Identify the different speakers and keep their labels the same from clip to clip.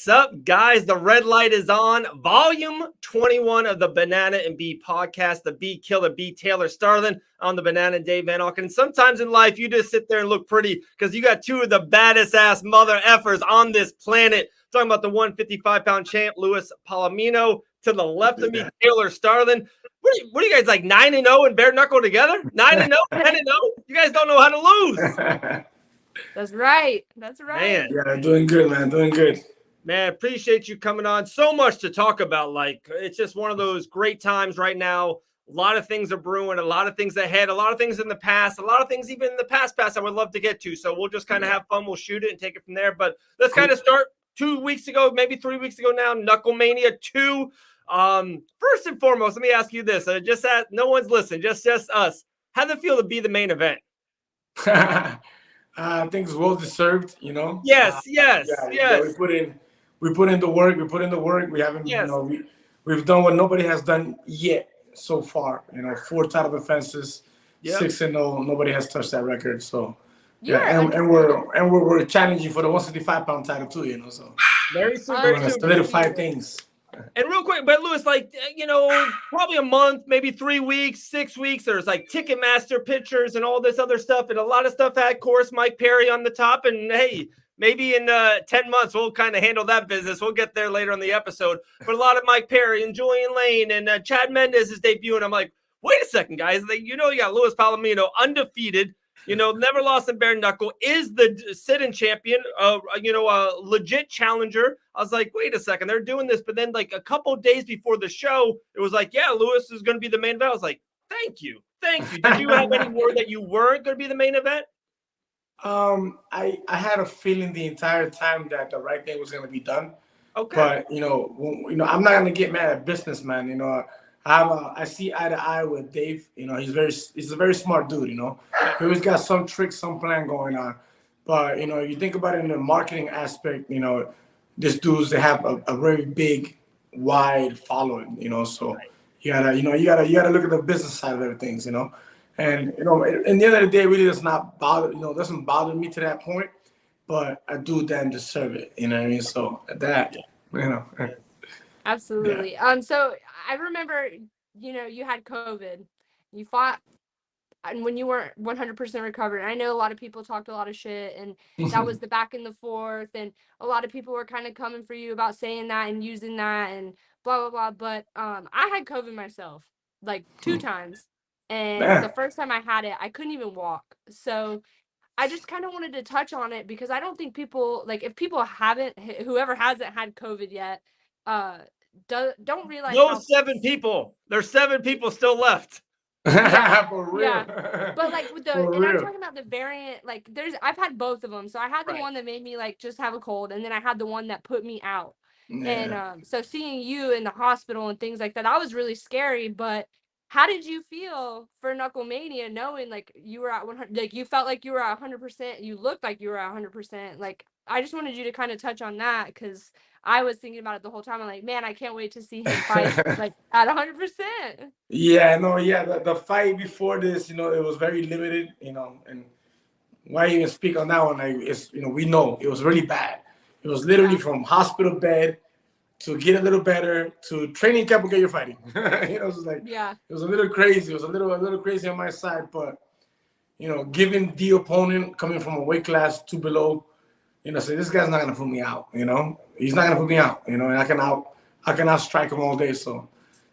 Speaker 1: What's up, guys? The red light is on. Volume 21 of the Banana and B podcast. The B Killer, B Taylor Starling on the Banana and Dave Van Auken. And sometimes in life, you just sit there and look pretty because you got two of the baddest ass mother effers on this planet. Talking about the 155-pound champ, Louis Palomino. To the left of me, Taylor Starling. What are you guys like 9-0 and bare knuckle together? 9-0, 10-0? You guys don't know how to lose.
Speaker 2: That's right. That's right.
Speaker 1: Man.
Speaker 3: Yeah, doing good, man. Doing good.
Speaker 1: Man, appreciate you coming on. So much to talk about. Like, it's just one of those great times right now. A lot of things are brewing, a lot of things ahead, a lot of things in the past, a lot of things even in the past I would love to get to. So we'll just kind of have fun. We'll shoot it and take it from there. But let's kind of start 2 weeks ago, maybe 3 weeks ago now, KnuckleMania 2. First and foremost, let me ask you this. Just that no one's listening, just us. How'd it feel to be the main event?
Speaker 3: I think it's well deserved, you know.
Speaker 1: Yes.
Speaker 3: Yeah, we put in the work. We haven't, we've done what nobody has done yet so far. 4 title defenses, 6-0. Nobody has touched that record. So and we're challenging for the 165-pound title too. So
Speaker 1: very soon,
Speaker 3: we're gonna solidify things.
Speaker 1: And real quick, but Louis, like, probably a month, maybe 3 weeks, 6 weeks. There's like Ticketmaster pictures and all this other stuff. And a lot of stuff had, of course, Mike Perry on the top. And hey, maybe in 10 months, we'll kind of handle that business. We'll get there later on the episode. But a lot of Mike Perry and Julian Lane and Chad Mendez is debuting. I'm like, wait a second, guys. You got Louis Palomino, undefeated. Never lost in bare knuckle, is the sit-in champion, a legit challenger. I was like, wait a second, they're doing this. But then like a couple days before the show, it was like, yeah, Louis is going to be the main event. I was like, thank you. Did you have any word that you weren't going to be the main event?
Speaker 3: I had a feeling the entire time that the right thing was going to be done.
Speaker 1: Okay.
Speaker 3: But, I'm not going to get mad at businessman, I see eye to eye with Dave. He's a very smart dude. He always got some trick, some plan going on. But if you think about it in the marketing aspect, these dudes, they have a very big, wide following. So you gotta look at the business side of everything. And in the end of the day, it really does not bother. Doesn't bother me to that point. But I do damn deserve it. You know what I mean? So that,
Speaker 2: Absolutely.
Speaker 3: Yeah.
Speaker 2: So I remember, you had COVID. You fought, and when you weren't 100% recovered, and I know a lot of people talked a lot of shit, and that was the back and the forth, and a lot of people were kind of coming for you about saying that and using that and blah, blah, blah. But I had COVID myself, like 2 times. And the first time I had it, I couldn't even walk. So I just kind of wanted to touch on it because I don't think people, like, if people whoever hasn't had COVID yet, don't realize
Speaker 1: Those 7 people. There's 7 people still left.
Speaker 3: For real.
Speaker 2: Yeah. But like with I'm talking about the variant, like I've had both of them. So I had the one that made me like just have a cold, and then I had the one that put me out. Yeah. And so seeing you in the hospital and things like that was really scary. But how did you feel for KnuckleMania, knowing like you were at 100, like you felt like you were at 100%, you looked like you were at 100%. Like I just wanted you to kind of touch on that because I was thinking about it the whole time. I'm like, man, I can't wait to see him fight like at 100%.
Speaker 3: Yeah, the fight before this, it was very limited, and why even speak on that one? Like, it's, we know it was really bad. It was literally from hospital bed to get a little better to training camp and get your fighting. It was like, it was a little crazy. It was a little crazy on my side, but given the opponent coming from a weight class 2 below, say this guy's not gonna put me out. He's not gonna put me out. And I can out strike him all day. So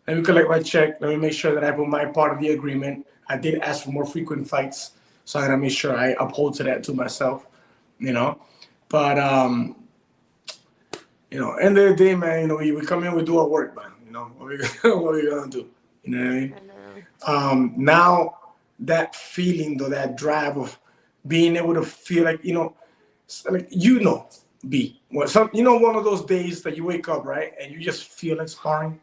Speaker 3: let me collect my check. Let me make sure that I put my part of the agreement. I did ask for more frequent fights, so I gotta make sure I uphold to that to myself. But end of the day, man, we come in, we do our work, man. What we gonna do? You know what I mean? Now that feeling, though, that drive of being able to feel like, like B. Well, one of those days that you wake up, right, and you just feel like sparring,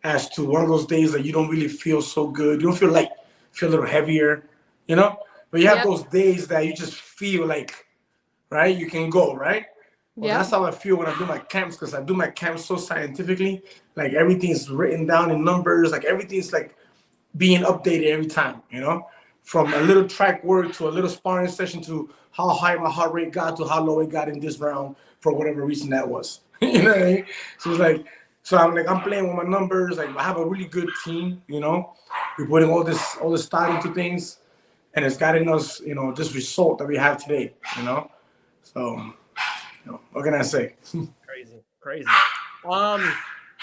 Speaker 3: as to one of those days that you don't really feel so good. You don't feel light, feel a little heavier, But you have those days that you just feel like, right, you can go, right? Well, that's how I feel when I do my camps, because I do my camps so scientifically. Like everything's written down in numbers, like everything's like being updated every time, From a little track work to a little sparring session to how high my heart rate got to how low it got in this round for whatever reason that was. You know what I mean? So it's like, so I'm playing with my numbers. Like I have a really good team. You know, we're putting all this thought into things, and it's gotten us, this result that we have today. You know, so what can I say?
Speaker 1: Crazy.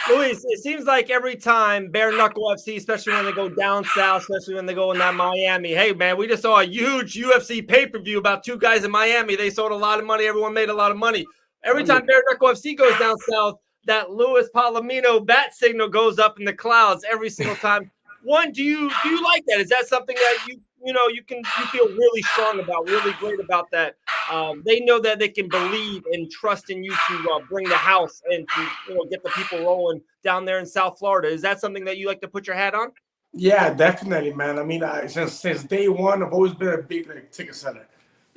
Speaker 1: Luis, it seems like every time Bare Knuckle FC, especially when they go down south, especially when they go in that Miami, hey, man, we just saw a huge UFC pay-per-view about two guys in Miami. They sold a lot of money. Everyone made a lot of money. Every time Bare Knuckle FC goes down south, that Luis Palomino bat signal goes up in the clouds every single time. One, do you like that? Is that something that you feel really strong about, really great about that? They know that they can believe and trust in you to bring the house and to get the people rolling down there in South Florida. Is that something that you like to put your hat on?
Speaker 3: Yeah, definitely, man. I mean, since day one, I've always been a big ticket seller.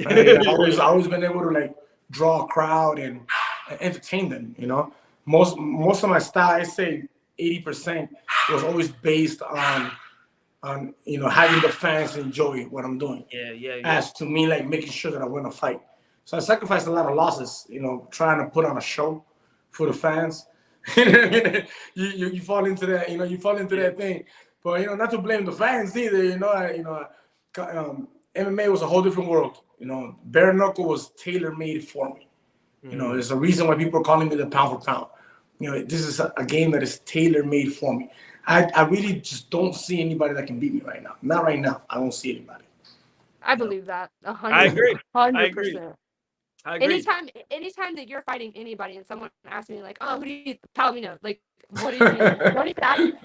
Speaker 3: Right? I've always been able to like draw a crowd and entertain them. Most of my style, I say 80%, was always based on having the fans enjoy what I'm doing.
Speaker 1: Yeah.
Speaker 3: As to me, like making sure that I win a fight. So I sacrificed a lot of losses, trying to put on a show for the fans. you fall into that, that thing. But not to blame the fans either. MMA was a whole different world. Bare knuckle was tailor made for me. There's a reason why people are calling me the pound for pound. This is a game that is tailor made for me. I really just don't see anybody that can beat me right now. Not right now. I don't see anybody.
Speaker 2: I believe that 100%.
Speaker 1: I agree.
Speaker 2: 100%.
Speaker 1: I agree.
Speaker 2: Anytime that you're fighting anybody and someone asks me like, "Oh, who do you Palomino?" Like, what do you mean?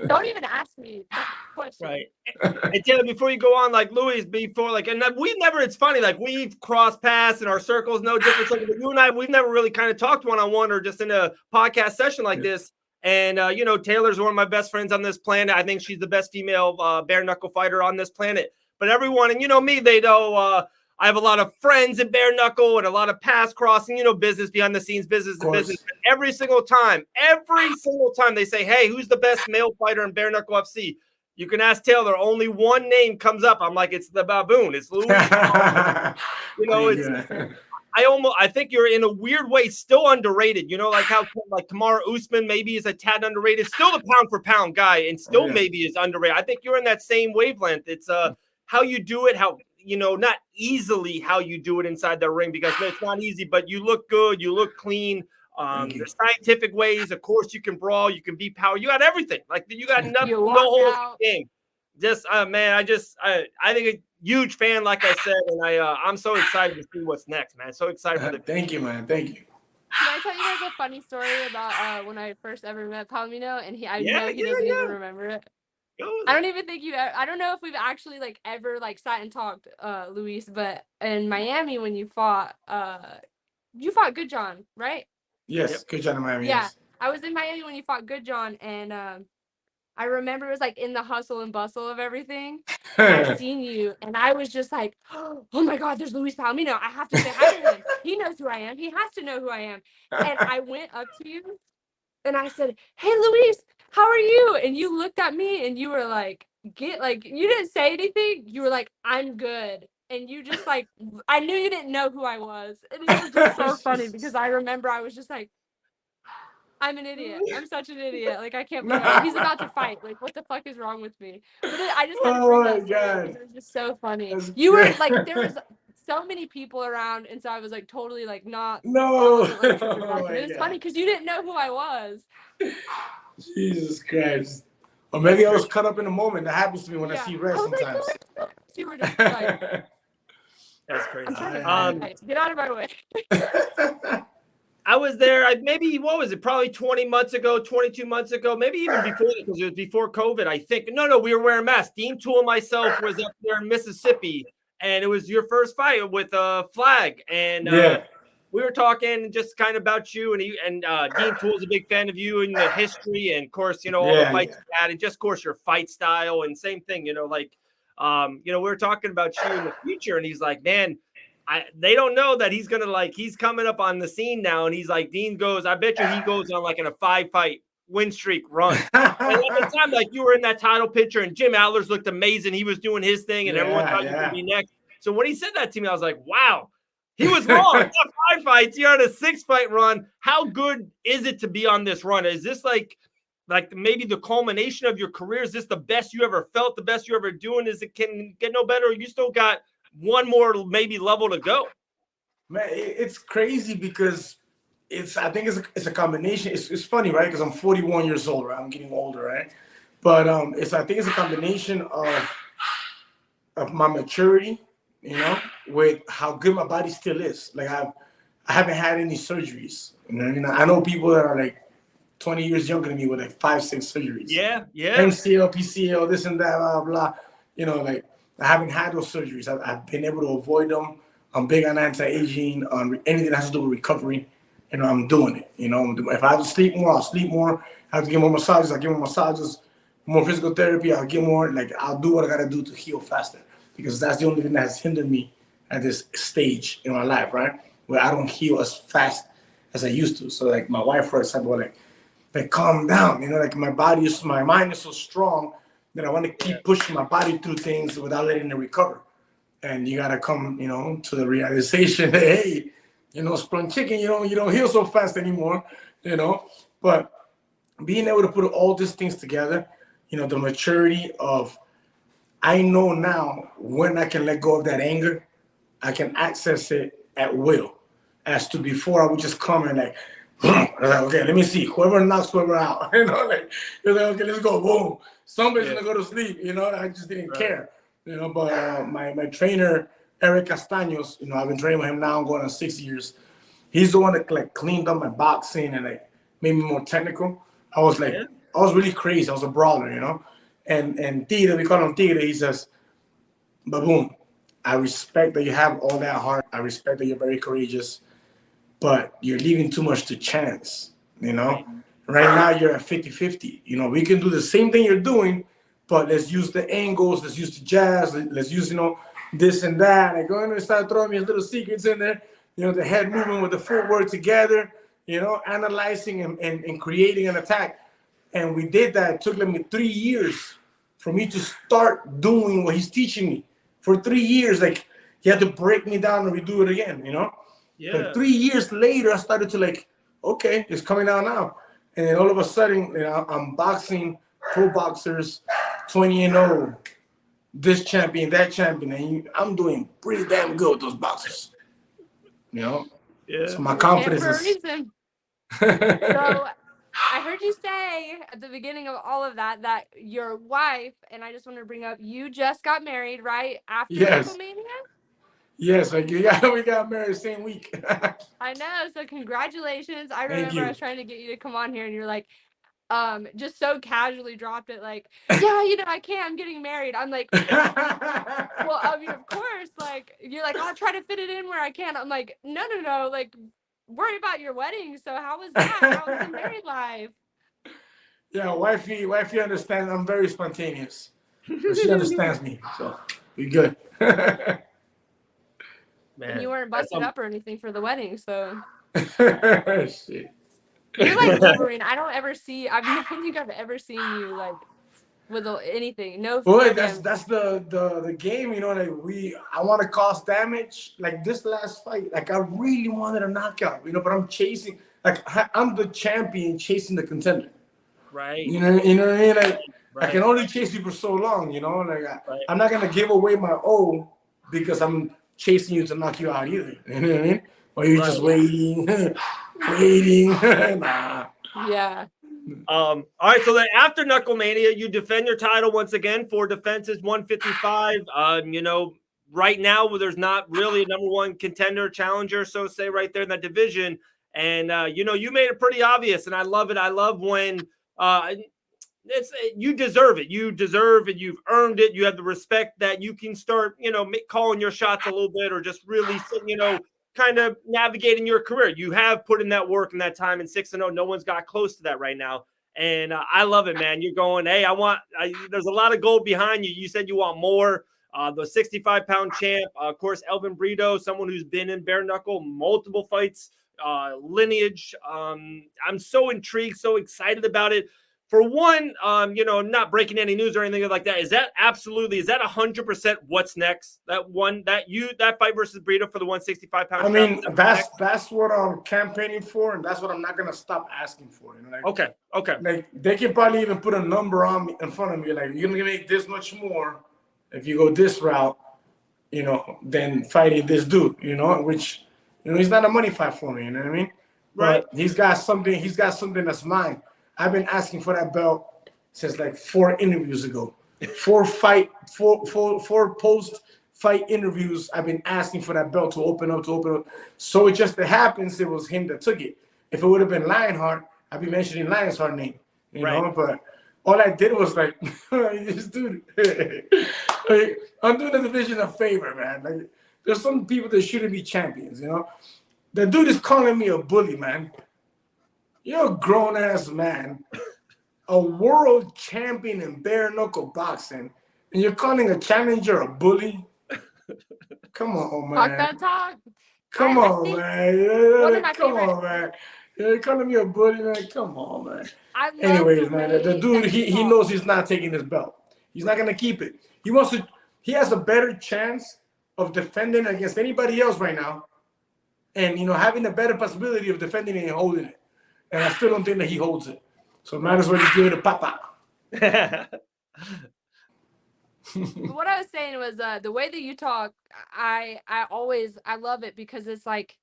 Speaker 2: Don't even ask me that question.
Speaker 1: Right. And Taylor, before you go on, like Luis, and it's funny, like we've crossed paths and our circles no different. Like, but you and I, we've never really kind of talked one-on-one or just in a podcast session like this. And Taylor's one of my best friends on this planet. I think she's the best female bare knuckle fighter on this planet. But everyone, and me, they know I have a lot of friends in bare knuckle and a lot of paths crossing, business behind the scenes, business to business. And every single time they say, "Hey, who's the best male fighter in bare knuckle FC?" You can ask Taylor. Only one name comes up. I'm like, it's the Baboon. It's Luis. I think you're in a weird way still underrated. Like how like Kamaru Usman maybe is a tad underrated. Still the pound for pound guy, and still maybe is underrated. I think you're in that same wavelength. It's how you do it, how not easily how you do it inside the ring, because it's not easy, but you look good, you look clean. There's scientific ways. Of course, you can brawl, you can be power. You got everything. Like you got nothing, no whole thing. Just man, I think a huge fan, like I said, and I'm so excited to see what's next, man. So excited for the
Speaker 3: Thank you, man. Thank you.
Speaker 2: Can I tell you guys a funny story about when I first ever met Palomino, and I know he doesn't even remember it. I don't even think I don't know if we've actually like ever like sat and talked, Luis, but in Miami when you fought Good John, right?
Speaker 3: Yes, Good John in Miami.
Speaker 2: Yeah,
Speaker 3: yes.
Speaker 2: I was in Miami when you fought Good John, and I remember it was like in the hustle and bustle of everything. And I seen you, and I was just like, "Oh my God, there's Luis Palomino! I have to say hi to him. He knows who I am. He has to know who I am." And I went up to you, and I said, "Hey, Luis, how are you?" And you looked at me, and you were like, you didn't say anything. You were like, "I'm good." And you just like, I knew you didn't know who I was. And it was just so funny because I remember I was just like, I'm an idiot. I'm such an idiot. Like, I can't believe he's about to fight. Like, what the fuck is wrong with me? But I just had to bring that story because it was just so funny. You were like, there was so many people around, and so I was like totally like not.
Speaker 3: No.
Speaker 2: Like, it's funny because you didn't know who I was.
Speaker 3: Jesus Christ. Or maybe I was caught up in the moment. That happens to me when I see red sometimes.
Speaker 2: You were just like,
Speaker 1: that's crazy.
Speaker 2: I'm trying to get out of my way.
Speaker 1: I was there. Maybe what was it? Probably 20 months ago, 22 months ago, maybe even before, because it was before COVID. I think. No, we were wearing masks. Dean Tool and myself was up there in Mississippi, and it was your first fight with a flag, and we were talking just kind of about you, and Dean Tool's a big fan of you and the history, and of course, all the fights you had, and just of course your fight style, and same thing, we were talking about you in the future, and he's like, man. They don't know that he's he's coming up on the scene now, and he's like, Dean goes, I bet you he goes on like in a 5-fight win streak run. And at the time, like you were in that title picture, and Jim Adler's looked amazing. He was doing his thing, and everyone thought you were going to be next. So when he said that to me, I was like, wow, He was wrong. Not 5 fights. You're on a 6-fight run. How good is it to be on this run? Is this like maybe the culmination of your career? Is this the best you ever felt? The best you ever doing? Is it can get no better? Or you still got one more maybe level to go?
Speaker 3: Man, it's crazy because I think it's a combination. It's funny, right? Because I'm 41 years old, right? I'm getting older, right? But I think it's a combination of my maturity, with how good my body still is. Like I haven't had any surgeries. You know what I mean? I know people that are like 20 years younger than me with like 5, 6 surgeries.
Speaker 1: Yeah.
Speaker 3: MCL, PCL, this and that, blah, blah. Like I haven't had those surgeries. I've been able to avoid them. I'm big on anti-aging, on anything that has to do with recovery. I'm doing it. If I have to sleep more, I'll sleep more. I have to get more massages, I'll get more massages. More physical therapy, I'll get more. Like I'll do what I gotta do to heal faster, because that's the only thing that has hindered me at this stage in my life, right? Where I don't heal as fast as I used to. So like my wife, for example, like calm down. Like my mind is so strong that I want to keep pushing my body through things without letting it recover. And you gotta come, to the realization that hey, sprung chicken, you don't heal so fast anymore, But being able to put all these things together, the maturity of, I know now when I can let go of that anger, I can access it at will. As to before, I would just come and like, okay, let me see. Whoever knocks whoever out. Okay, let's go. Boom. Somebody's gonna go to sleep. I just didn't care. But my trainer, Eric Castaños, I've been training with him now going on 6 years. He's the one that like cleaned up my boxing and like made me more technical. I was really crazy. I was a brawler, And Tigre, we call him Tigre. He says, Baboon, I respect that you have all that heart. I respect that you're very courageous, but you're leaving too much to chance, Right now you're at 50-50. We can do the same thing you're doing, but let's use the angles, let's use the jazz, let's use, this and that. Like, go in and start throwing me little secrets in there, the head movement with the footwork together, analyzing and creating an attack. And we did that. It took me 3 years for me to start doing what he's teaching me. For 3 years, like he had to break me down and redo it again,
Speaker 1: Yeah.
Speaker 3: But 3 years later, I started to like, okay, it's coming out now. And then all of a sudden, I'm boxing pro boxers, 20-0, this champion, that champion, and I'm doing pretty damn good with those boxers.
Speaker 1: Yeah.
Speaker 3: So my confidence
Speaker 2: for a
Speaker 3: is.
Speaker 2: reason. So I heard you say at the beginning of all of that your wife, and I just want to bring up, you just got married, right? After KnuckleMania?
Speaker 3: Yes, we got married same week.
Speaker 2: I know. So congratulations. I
Speaker 3: Thank
Speaker 2: remember
Speaker 3: you.
Speaker 2: I was trying to get you to come on here and you're like, just so casually dropped it like, yeah, I can't, I'm getting married. I'm like, well, of course, like, you're like, I'll try to fit it in where I can. I'm like, no, like, worry about your wedding. So how was that? How was the married life?
Speaker 3: Yeah, wifey understands I'm very spontaneous. So she understands me. So we good.
Speaker 1: Man,
Speaker 2: and you weren't busted up or anything for the wedding, so.
Speaker 3: Shit.
Speaker 2: You're like Wolverine. I don't think I've ever seen you like with anything. No.
Speaker 3: Boy, that's the game, like I want to cause damage. Like this last fight, like I really wanted a knockout, but I'm chasing, like I'm the champion chasing the contender.
Speaker 1: Right.
Speaker 3: You know what I mean? Like
Speaker 1: Right.
Speaker 3: I can only chase you for so long, like I'm not gonna give away my O because I'm chasing you to knock you out either. You know what I mean? Or you're just waiting, waiting. Nah.
Speaker 2: Yeah.
Speaker 1: All right. So then after KnuckleMania, you defend your title once again. 4 defenses, 155. Right now there's not really a number one contender, challenger, so say right there in that division. And you made it pretty obvious, and I love it. I love when you deserve it. You deserve it. You've earned it. You have the respect that you can start, calling your shots a little bit, or just really, kind of navigating your career. You have put in that work and that time in 6-0. No one's got close to that right now. And I love it, man. You're going, hey, there's a lot of gold behind you. You said you want more. The 65-pound champ, of course, Elvin Brito, someone who's been in bare knuckle, multiple fights, lineage. I'm so intrigued, so excited about it. for one, not breaking any news or anything like that. Is that 100% what's next? That fight versus Brito for the 165-pound.
Speaker 3: I mean, that's what I'm campaigning for, and that's what I'm not gonna stop asking for.
Speaker 1: Okay.
Speaker 3: Like they can probably even put a number on me in front of me, like you're gonna make this much more if you go this route, than fighting this dude, which he's not a money fight for me, you know what I mean?
Speaker 1: Right.
Speaker 3: But he's got something that's mine. I've been asking for that belt since like 4 interviews ago. 4 post-fight interviews. I've been asking for that belt to open up. So it just happens it was him that took it. If it would have been Lionheart, I'd be mentioning Lionheart's name, you know. But all I did was like, this dude. Like, I'm doing the division a favor, man. Like, there's some people that shouldn't be champions, The dude is calling me a bully, man. You're a grown-ass man, a world champion in bare knuckle boxing, and you're calling a challenger a bully? Come on, man.
Speaker 2: Talk that talk.
Speaker 3: Come on, man.
Speaker 2: One of my
Speaker 3: Come
Speaker 2: favorite.
Speaker 3: on, man. You're calling me a bully, man. Come on, man.
Speaker 2: I love
Speaker 3: Anyways, man, the dude,
Speaker 2: that
Speaker 3: he knows he's not taking this belt. He's not gonna keep it. He has a better chance of defending against anybody else right now, and having a better possibility of defending it and holding it. And I still don't think that he holds it. So might as well just give it to Papa.
Speaker 2: What I was saying was the way that you talk, I love it because it's like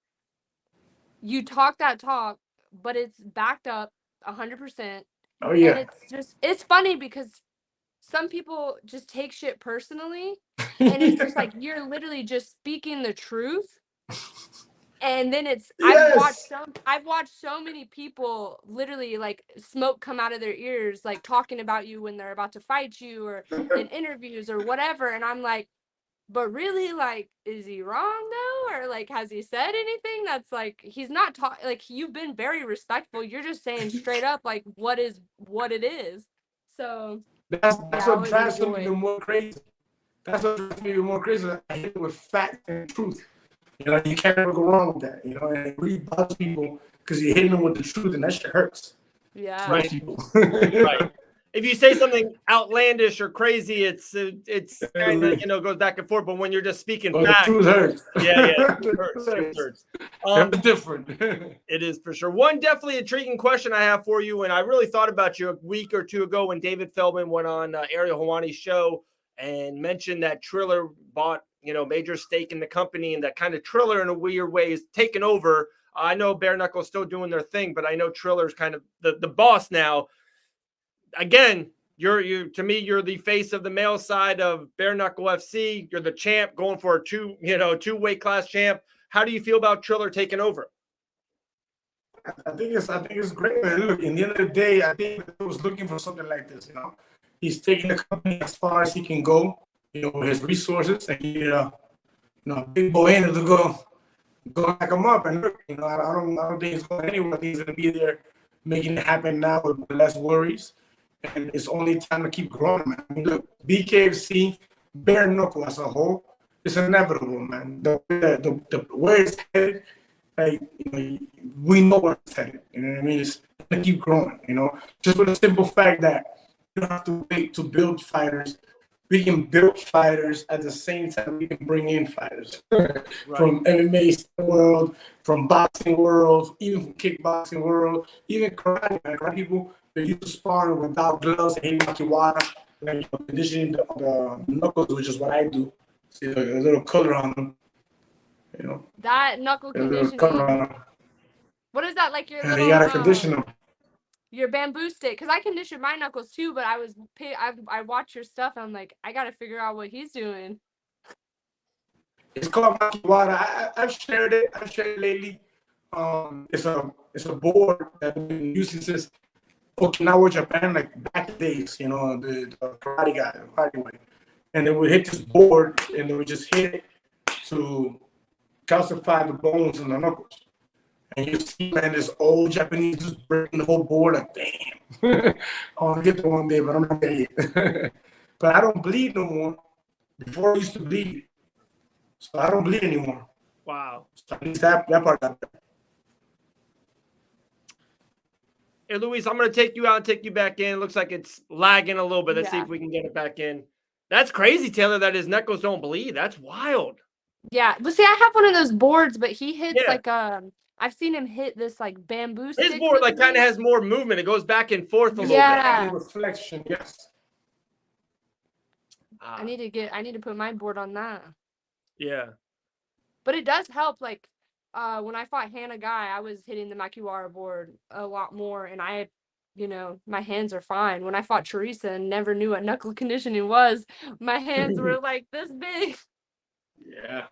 Speaker 2: you talk that talk, but it's backed up 100%.
Speaker 3: Oh yeah.
Speaker 2: And it's funny because some people just take shit personally, and it's just like you're literally just speaking the truth. And then
Speaker 3: Yes.
Speaker 2: I've watched so many people literally like smoke come out of their ears, like talking about you when they're about to fight you or in interviews or whatever. And I'm like, but really, like, is he wrong though? Or like, has he said anything that's like, he's not talking, like, you've been very respectful. You're just saying straight up, like, what it is. So
Speaker 3: that's what drives me even more crazy. That's what drives me even more crazy. I hit it with facts and truth. You can't ever go wrong with that, and it really bothers people because you're hitting them with the truth, and that shit hurts.
Speaker 2: Yeah.
Speaker 1: Right.
Speaker 3: People.
Speaker 1: Right. If you say something outlandish or crazy, it's kind of goes back and forth. But when you're just speaking facts,
Speaker 3: the truth hurts.
Speaker 1: It hurts.
Speaker 3: It's different.
Speaker 1: It is for sure. One definitely intriguing question I have for you, and I really thought about you a week or two ago when David Feldman went on Ariel Helwani's show and mentioned that Triller bought major stake in the company, and that kind of Triller in a weird way is taken over. I know Bare Knuckle's still doing their thing, but I know Triller's kind of the boss now. Again, you're the face of the male side of Bare Knuckle FC. You're the champ, going for a two weight class champ. How do you feel about Triller taking over?
Speaker 3: I think it's great, man. Look, in the end of the day, I think he was looking for something like this. He's taking the company as far as he can go. With his resources, and big boy in to go back him up. And look, I don't think he's going anywhere. I think he's going to be there, making it happen now with less worries. And it's only time to keep growing, man. I mean, look, BKFC, Bare Knuckle as a whole, it's inevitable, man. The where it's headed, like, we know where it's headed. You know what I mean? It's going to keep growing. Just for the simple fact that you don't have to wait to build fighters. We can build fighters at the same time we can bring in fighters from MMA world, from boxing world, even from kickboxing world, even karate. Karate people, they used to spar without gloves and makiwara, conditioning the knuckles, which is what I do. See a little color on them,
Speaker 2: That knuckle conditioning.
Speaker 3: Color on them.
Speaker 2: What is that, like your little?
Speaker 3: You gotta condition them.
Speaker 2: Your bamboo stick, because I condition my knuckles too, but I watch your stuff and I'm like, I gotta figure out what he's doing.
Speaker 3: It's called makiwara. I've shared it. I've shared it lately. It's a board that I've been using since Okinawa, Japan, like back in the days. The karate guy, the karate way, and then we hit this board and then we just hit it to calcify the bones in the knuckles. And you see, man, this old Japanese just breaking the whole board. Like, damn. I want to get there one day, but I'm not there yet. But I don't bleed no more. Before I used to bleed. So I don't bleed anymore.
Speaker 1: Wow.
Speaker 3: So at least that part got better.
Speaker 1: Hey, Luis, I'm going to take you out and take you back in. Looks like it's lagging a little bit. Let's see
Speaker 2: Yeah.
Speaker 1: if we can get it back in. That's crazy, Taylor, that his knuckles don't bleed. That's wild.
Speaker 2: Yeah, but see, I have one of those boards, but he hits
Speaker 1: Yeah.
Speaker 2: like I've seen him hit this like bamboo
Speaker 1: His
Speaker 2: stick.
Speaker 1: board
Speaker 2: with
Speaker 1: like kind
Speaker 2: me.
Speaker 1: of has more movement. It goes back and forth a little bit.
Speaker 2: Yeah.
Speaker 3: Reflection, yes.
Speaker 2: I need to put my board on that.
Speaker 1: Yeah.
Speaker 2: But it does help. Like when I fought Hannah Guy, I was hitting the Makiwara board a lot more, and I, my hands are fine. When I fought Teresa and never knew what knuckle conditioning was, my hands were like this big.
Speaker 3: Yeah.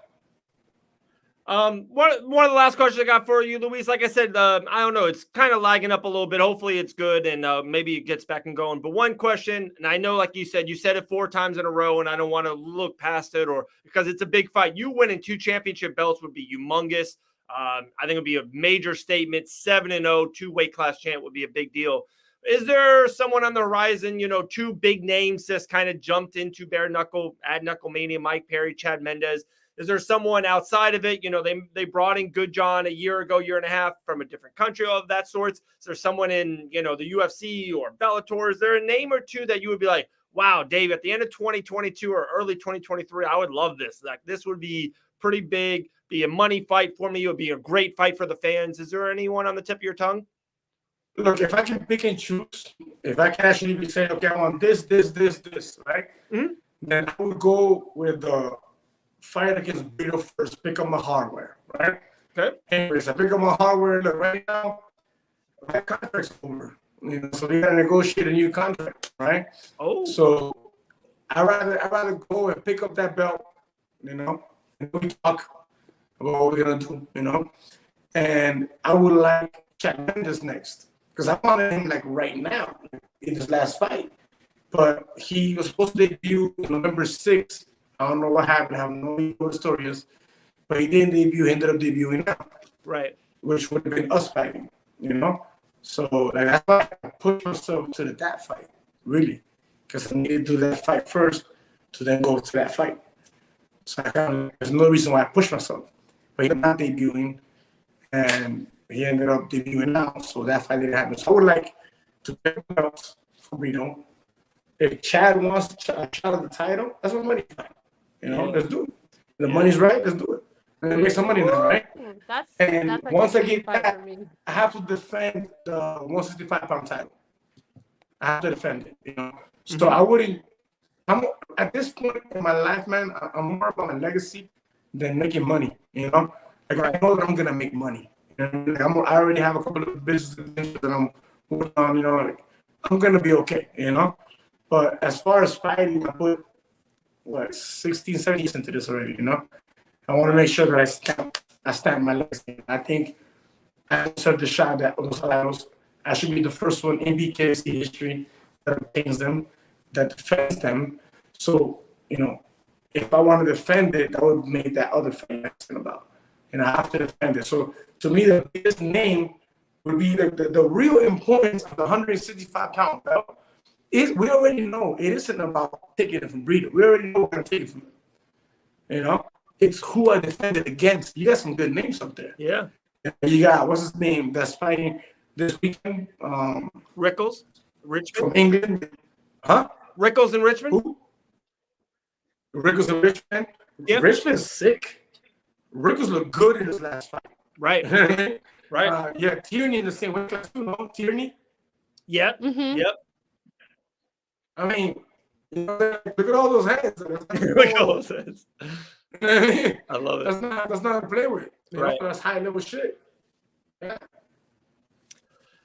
Speaker 1: One of the last questions I got for you, Luis. Like I said, I don't know. It's kind of lagging up a little bit. Hopefully, it's good and maybe it gets back and going. But one question, and I know, like you said it 4 times in a row, and I don't want to look past it or because it's a big fight. You winning 2 championship belts would be humongous. I think it would be a major statement. 7-0, 2 weight class champ would be a big deal. Is there someone on the horizon? 2 big names just kind of jumped into bare knuckle at KnuckleMania. Mike Perry, Chad Mendez. Is there someone outside of it? They brought in Good John a year ago, year and a half from a different country of that sorts. Is there someone in, the UFC or Bellator? Is there a name or two that you would be like, wow, Dave, at the end of 2022 or early 2023, I would love this. Like this would be pretty big, be a money fight for me. It would be a great fight for the fans. Is there anyone on the tip of your tongue?
Speaker 3: Look, if I can pick and choose, if I can actually be saying, okay, I want this, right?
Speaker 1: Mm-hmm.
Speaker 3: Then I would go with the fight against Brito first, pick up my hardware, right?
Speaker 1: Okay.
Speaker 3: Anyways, I pick up my hardware. Look, right now, my contract's over. So they gotta negotiate a new contract, right?
Speaker 1: Oh.
Speaker 3: So I rather go and pick up that belt, and we talk about what we're gonna do, And I would like Chad Mendes next because I wanted him like right now in his last fight, but he was supposed to debut November 6th. I don't know what happened. I have no idea what the story is. But he didn't debut. He ended up debuting now.
Speaker 1: Right.
Speaker 3: Which would have been us fighting, So that's why I put myself to that fight, really. Because I needed to do that fight first to then go to that fight. So there's no reason why I pushed myself. But he's not debuting. And he ended up debuting now. So that fight didn't happen. So I would like to pick belts for Brito. If Chad wants a shot at the title, that's a money fight. Let's do it. The money's right, let's do it. Let's make some money now, right?
Speaker 2: That's
Speaker 3: once I get that, I have to defend the 165-pound title. I have to defend it, So I wouldn't. I'm at this point in my life, man. I'm more about my legacy than making money. Like I know that I'm gonna make money. I already have a couple of businesses that I'm working on. I'm gonna be okay. But as far as fighting, I put 16, 17 years into this already, I want to make sure that I stamp my legacy. I think I deserve the shot at those titles. I should be the first one in BKFC history that obtains them, that defends them. So, if I want to defend it, that would make that other fight I'm about. I have to defend it. So, to me, the biggest name would be the real importance of the 165-pound belt. We already know it isn't about taking it from Brito. We already know we're going to take it from him. It's who I defended against. You got some good names up there.
Speaker 1: Yeah.
Speaker 3: You got, what's his name, that's fighting this weekend?
Speaker 1: Rickles? Richmond?
Speaker 3: From England. Huh?
Speaker 1: Rickles and Richmond?
Speaker 3: Who? Rickles and Richmond?
Speaker 1: Yep.
Speaker 3: Richmond's sick. Rickles looked good in his last fight.
Speaker 1: Right. Right.
Speaker 3: Yeah, Tierney in the same weight class too, no? Tierney?
Speaker 1: Yep.
Speaker 2: Mm-hmm.
Speaker 1: Yep.
Speaker 3: I mean, look at all those hands.
Speaker 1: Look at all those hands. I love it.
Speaker 3: That's not to play with.
Speaker 1: Right.
Speaker 3: That's high level shit. Yeah.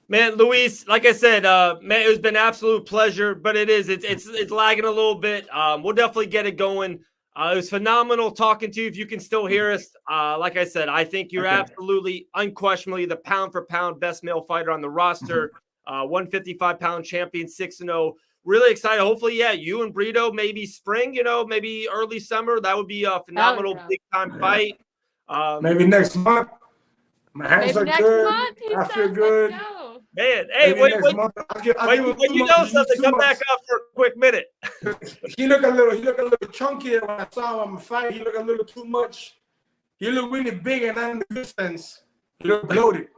Speaker 1: Man, Luis, like I said, man, it has been an absolute pleasure, but it's lagging a little bit. We'll definitely get it going. It was phenomenal talking to you. If you can still hear us, like I said, I think you're absolutely, unquestionably the pound for pound best male fighter on the roster. 155-pound champion, 6-0. Really excited. Hopefully, you and Brito, maybe spring, maybe early summer. That would be a phenomenal big time fight.
Speaker 3: Maybe next month. My hands are good. I feel good.
Speaker 1: Man, hey, wait, you know something, come back up for a quick minute.
Speaker 3: He looked a little chunky when I saw him fight. He looked a little too much. He looked really big and not in the good sense. He looked bloated.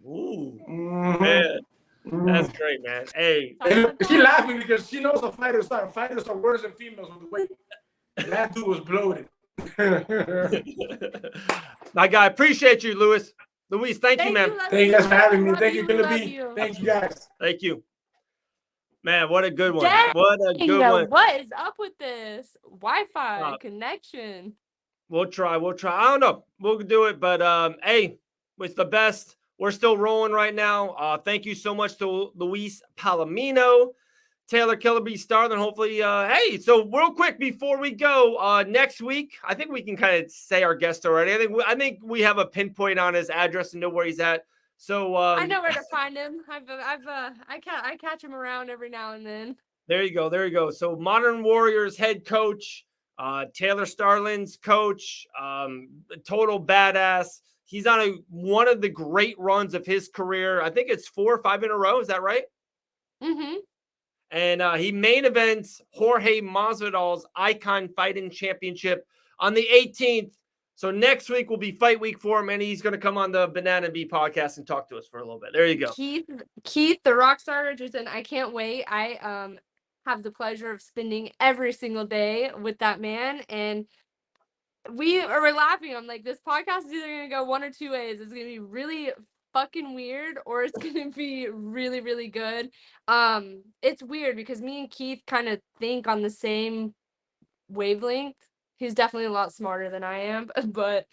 Speaker 1: Ooh,
Speaker 3: Mhm.
Speaker 1: man, that's
Speaker 3: Mhm.
Speaker 1: great, man. Hey,
Speaker 3: And she laughing because she knows fighters are worse than females with the weight. That dude was bloated.
Speaker 1: my guy, appreciate you, Luis. Luis, thank you,
Speaker 2: Thank
Speaker 1: man.
Speaker 2: you,
Speaker 3: Thank you guys for having me.
Speaker 2: love
Speaker 3: Thank
Speaker 2: you,
Speaker 3: you,
Speaker 2: we
Speaker 3: Killer
Speaker 2: love
Speaker 3: B.
Speaker 2: you.
Speaker 3: Thank you guys.
Speaker 1: Thank you, man. What a good one.
Speaker 2: Dang,
Speaker 1: What a good one.
Speaker 2: what is up with this Wi-Fi
Speaker 1: Uh,
Speaker 2: connection?
Speaker 1: We'll try. We'll try. I don't know. We'll do it. But hey, it's the best. We're still rolling right now. Thank you so much to Luis Palomino, Taylor Killerby, Starling. Hopefully, hey, so real quick before we go, next week, I think we can kind of say our guest already. I think we have a pinpoint on his address and know where he's at. So
Speaker 2: I know where to find him. I catch him around every now and then.
Speaker 1: there you go. There you go. So Modern Warriors head coach, Taylor Starling's coach, total badass. He's on one of the great runs of his career. I think it's 4 or 5 in a row. Is that right?
Speaker 2: Mm-hmm.
Speaker 1: And he main events Jorge Masvidal's Icon Fighting Championship on the 18th. So next week will be fight week for him, and he's going to come on the Banana Bee podcast and talk to us for a little bit. There you go.
Speaker 2: Keith, the Rockstar Richardson. I can't wait. I have the pleasure of spending every single day with that man, and we're laughing. I'm like, this podcast is either gonna go one or two ways. It's gonna be really fucking weird, or it's gonna be really, really good. It's weird because me and Keith kind of think on the same wavelength. He's definitely a lot smarter than I am, but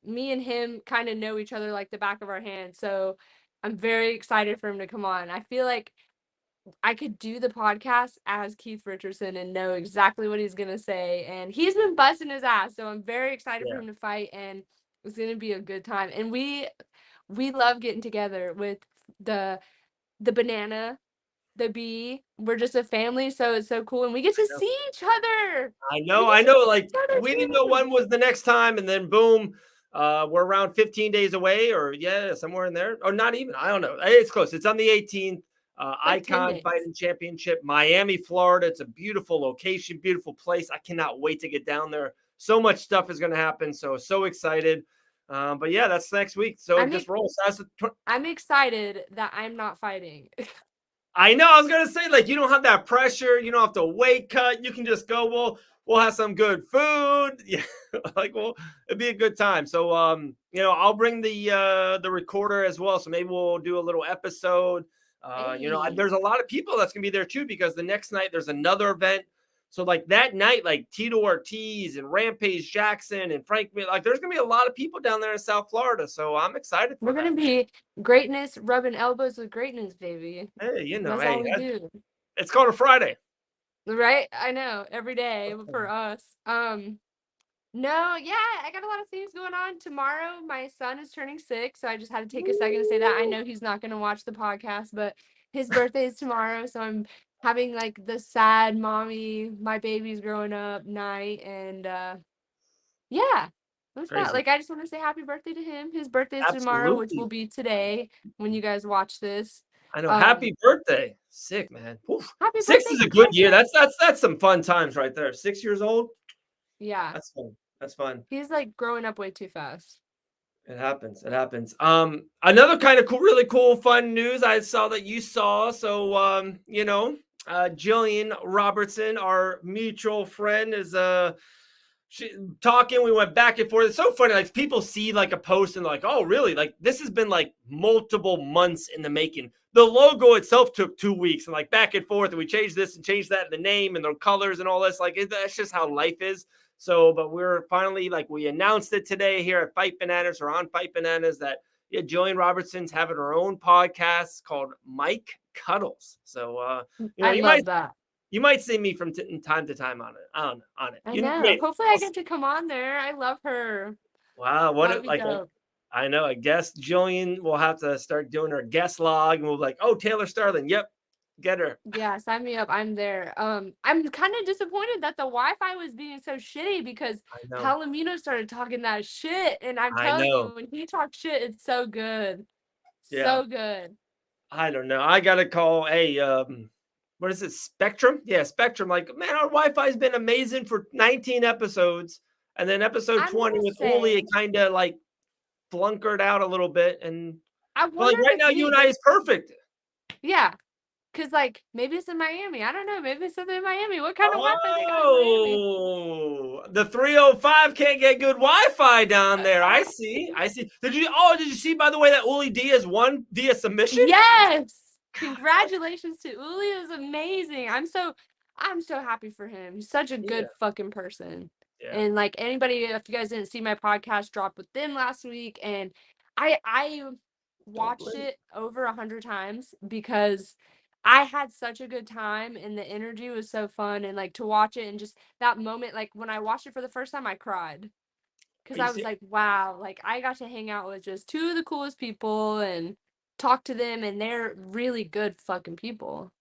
Speaker 2: me and him kind of know each other like the back of our hand. So I'm very excited for him to come on. I feel like I could do the podcast as Keith Richardson and know exactly what he's gonna say. And he's been busting his ass, so I'm very excited for him to fight, and it's gonna be a good time. And we love getting together with the banana, the bee. We're just a family, so it's so cool, and we get to see each other.
Speaker 1: I
Speaker 2: We
Speaker 1: know.
Speaker 2: get to see
Speaker 1: Like
Speaker 2: each other
Speaker 1: we didn't know
Speaker 2: too.
Speaker 1: when was the next time, and then boom, we're around 15 days away, or somewhere in there, or not even. I don't know. It's close. It's on the 18th.
Speaker 2: Like 10
Speaker 1: Icon
Speaker 2: days.
Speaker 1: Fighting Championship, Miami, Florida. It's a beautiful location, beautiful place. I cannot wait to get down there. So much stuff is going to happen. So excited. But yeah, that's next week. So just roll.
Speaker 2: I'm excited that I'm not fighting.
Speaker 1: I know. I was gonna say, like, you don't have that pressure. You don't have to weight cut. You can just go. We'll have some good food. Yeah, like, well, it'd be a good time. So, I'll bring the recorder as well. So maybe we'll do a little episode.
Speaker 2: Hey.
Speaker 1: There's a lot of people that's gonna be there too because the next night there's another event. So like that night, like Tito Ortiz and Rampage Jackson and Frank, like there's gonna be a lot of people down there in South Florida. So I'm excited for
Speaker 2: We're gonna be greatness, rubbing elbows with greatness, baby.
Speaker 1: Hey,
Speaker 2: That's all we do.
Speaker 1: It's called a Friday.
Speaker 2: Right? I know, every day for us. No, yeah, I got a lot of things going on. Tomorrow, my son is turning 6, so I just had to take a second to say that. I know he's not gonna watch the podcast, but his birthday is tomorrow, so I'm having like the sad mommy, my baby's growing up night, and yeah. What's that? Like, I just want to say happy birthday to him. His birthday is tomorrow, which will be today when you guys watch this.
Speaker 1: I know. Happy birthday. Sick, man. Oof.
Speaker 2: Happy
Speaker 1: 6
Speaker 2: birthday,
Speaker 1: is a good year.
Speaker 2: cousin.
Speaker 1: That's some fun times right there. 6 years old.
Speaker 2: Yeah.
Speaker 1: That's fun. That's fun.
Speaker 2: He's like growing up way too fast.
Speaker 1: It happens. It happens. Another kind of cool, really cool, fun news I saw that you saw. So, Jillian Robertson, our mutual friend, is talking. We went back and forth. It's so funny. Like people see like a post and like, oh, really? Like this has been like multiple months in the making. The logo itself took 2 weeks and like back and forth. And we changed this and changed that, the name and the colors and all this. Like that's just how life is. So, but we're finally like we announced it today here at Fight Bananas or on Fight Bananas that Jillian Robertson's having her own podcast called Mike Cuddles. So,
Speaker 2: I love that.
Speaker 1: You might see me from time to time on it. On it.
Speaker 2: I know. Hopefully, I get to come on there. I love her.
Speaker 1: Wow, I know. I guess Jillian will have to start doing her guest log, and we'll be like, oh, Taylor Starling. Yep, get her.
Speaker 2: Yeah, sign me up. I'm there. I'm kind of disappointed that the Wi-Fi was being so shitty because Palomino started talking that shit, and I'm telling you, when he talks shit, it's so good, so good.
Speaker 1: I don't know. I gotta call what is it? Spectrum? Yeah, Spectrum. Like, man, our Wi-Fi has been amazing for 19 episodes, and then episode 20 with Uli, it kind of like flunkered out a little bit, and
Speaker 2: I
Speaker 1: But like
Speaker 2: wonder
Speaker 1: right
Speaker 2: if
Speaker 1: now,
Speaker 2: it's
Speaker 1: you and
Speaker 2: me.
Speaker 1: I is perfect.
Speaker 2: Yeah. Cause like maybe it's in Miami. I don't know. Maybe it's something in Miami. What kind of Wi-Fi they got in Miami?
Speaker 1: Oh, the 305 can't get good Wi-Fi down there. I see. Did you see, by the way, that Uli Diaz won via submission?
Speaker 2: Yes. Congratulations to Uli. It was amazing. I'm so happy for him. He's such a good fucking person.
Speaker 1: Yeah.
Speaker 2: And like anybody, if you guys didn't see my podcast dropped with them last week, and I watched it over 100 times because I had such a good time and the energy was so fun, and like to watch it and just that moment, like when I watched it for the first time, I cried because I was like, wow, like I got to hang out with just two of the coolest people and talk to them, and they're really good fucking people.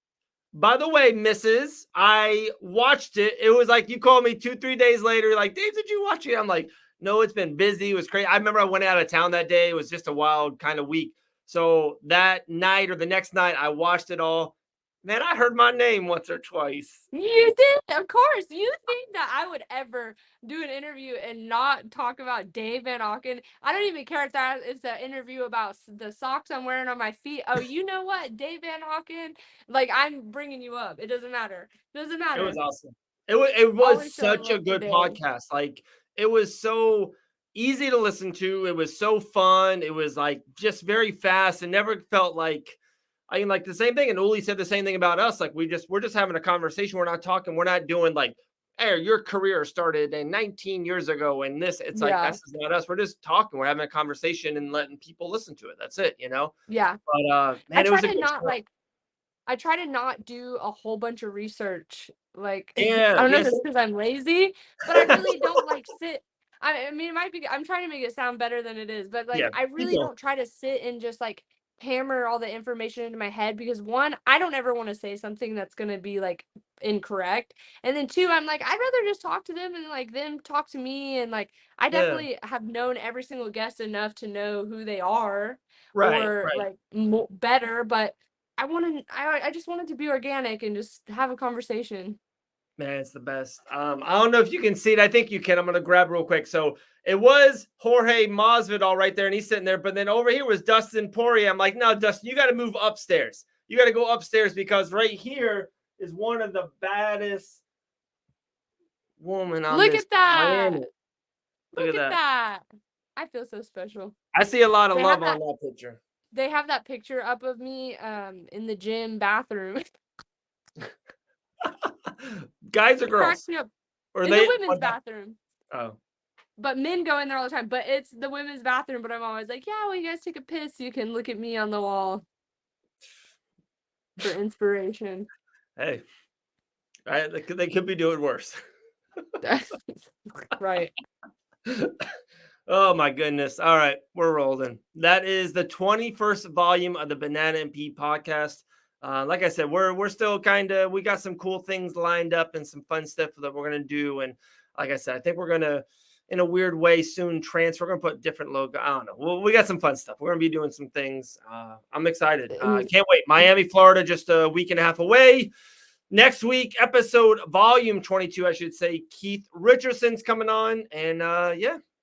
Speaker 1: By the way, Mrs., I watched it. It was like you called me 2-3 days later, like, Dave, did you watch it? I'm like, no, it's been busy. It was crazy. I remember I went out of town that day. It was just a wild kind of week. So that night or the next night, I watched it all. Man, I heard my name once or twice.
Speaker 2: You did, of course. You think that I would ever do an interview and not talk about Dave Van Auken? I don't even care if that is an interview about the socks I'm wearing on my feet. Oh, you know what, Dave Van Auken? Like, I'm bringing you up. It doesn't matter. It
Speaker 1: was awesome. It was
Speaker 2: Always show
Speaker 1: such a
Speaker 2: love for
Speaker 1: good
Speaker 2: Dave.
Speaker 1: podcast. Like, it was so easy to listen to. It was so fun. It was like just very fast and never felt like, I mean, like the same thing. And Uli said the same thing about us. Like we're just having a conversation. We're not talking. We're not doing like, hey, your career started 19 years ago. And this, it's like, that's not us. We're just talking. We're having a conversation and letting people listen to it. That's it, you know?
Speaker 2: Yeah.
Speaker 1: But man, it was a good show.
Speaker 2: I try to not do a whole bunch of research. Like,
Speaker 1: Yeah,
Speaker 2: I don't know if it's because I'm lazy, but I really don't like sit. I mean, it might be, I'm trying to make it sound better than it is, but like, I really don't try to sit and just like hammer all the information into my head because one, I don't ever want to say something that's going to be like incorrect. And then two, I'm like, I'd rather just talk to them and like them talk to me. And like, I definitely have known every single guest enough to know who they are or like better, but I just wanted to be organic and just have a conversation.
Speaker 1: Man, it's the best. I don't know if you can see it. I think you can. I'm going to grab real quick. So it was Jorge Masvidal right there, and he's sitting there. But then over here was Dustin Poirier. I'm like, no, Dustin, you got to move upstairs. You got to go upstairs because right here is one of the baddest women on
Speaker 2: Look
Speaker 1: this
Speaker 2: at that.
Speaker 1: planet.
Speaker 2: Look at that. I feel so special.
Speaker 1: I see a lot of love on that picture.
Speaker 2: They have that picture up of me in the gym bathroom.
Speaker 1: Guys or girls?
Speaker 2: Or in the women's bathroom.
Speaker 1: Oh.
Speaker 2: But men go in there all the time. But it's the women's bathroom. But I'm always like, yeah, when you guys take a piss, you can look at me on the wall for inspiration.
Speaker 1: Hey, they could be doing worse.
Speaker 2: Right.
Speaker 1: Oh my goodness. All right, we're rolling. That is the 21st volume of the Banana and Pea podcast. Like I said, we're still we got some cool things lined up and some fun stuff that we're gonna do. And like I said, I think we're gonna, in a weird way, soon transfer. We're gonna put different logo. I don't know. We got some fun stuff. We're gonna be doing some things. I'm excited. Can't wait. Miami, Florida, just a week and a half away. Next week, episode volume 22, I should say. Keith Richardson's coming on, and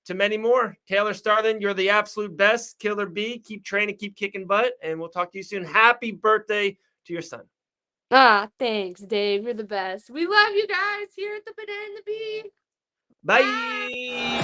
Speaker 1: to many more. Taylor Starling, you're the absolute best. Killer B, keep training, keep kicking butt, and we'll talk to you soon. Happy birthday to your son.
Speaker 2: Thanks, Dave. You're the best. We love you guys here at the Banana and the Bee.
Speaker 1: Bye.